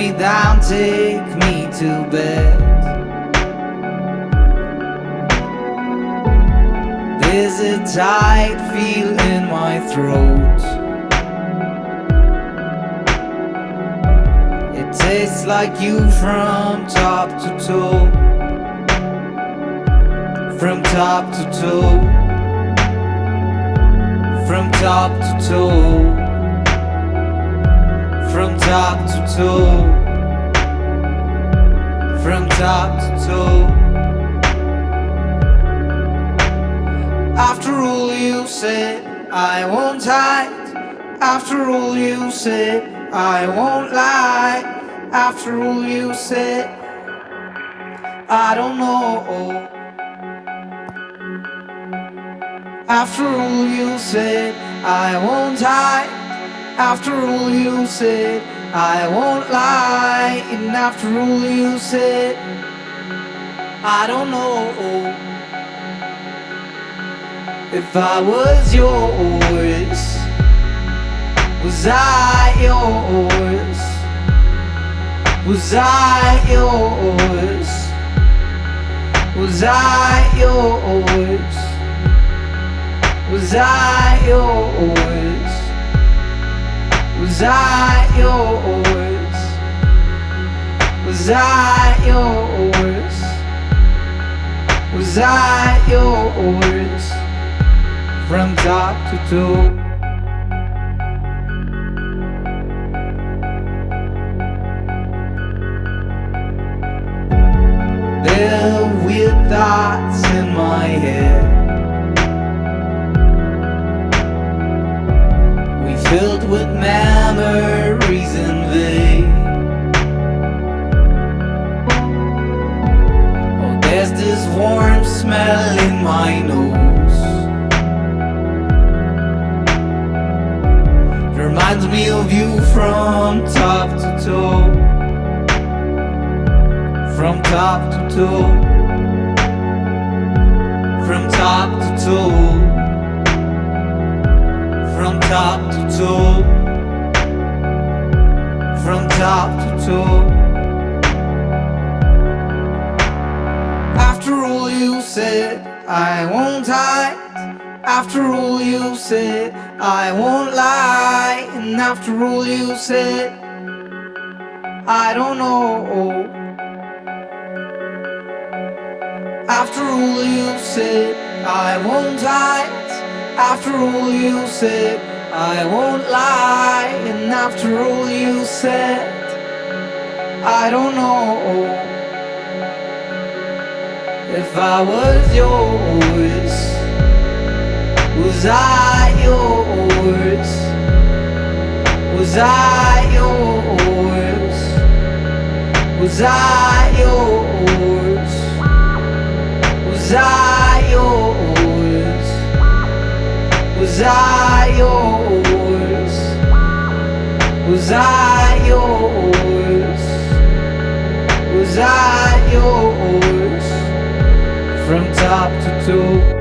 me down, take me to bed. There's a tight feel in my throat. It tastes like you from top to toe. From top to toe. From top to toe. From top to toe. From top to toe. After all you said, I won't hide. After all you said, I won't lie. After all you said, I don't know. After all you said, I won't hide. After all you said, I won't lie. And after all you said, I don't know. If I was yours, was I yours? Was I yours? Was I yours? Was I yours? Was I yours? Was I yours? Was I yours? From top to toe. There are weird thoughts in my head. We filled with memories and vague. Oh, there's this warm smell in my nose. Reminds me of you from top to toe. From top to toe. From top to toe. From top to toe. From top to toe. After all you said, I won't hide. After all you said, I won't lie. And after all you said, I don't know. After all you said, I won't hide. After all you said, I won't lie. And after all you said, I don't know. If I was yours, was I yours? Was I yours? Was I yours? Was I yours? Was I yours? Was I yours? Was I yours? From top to toe.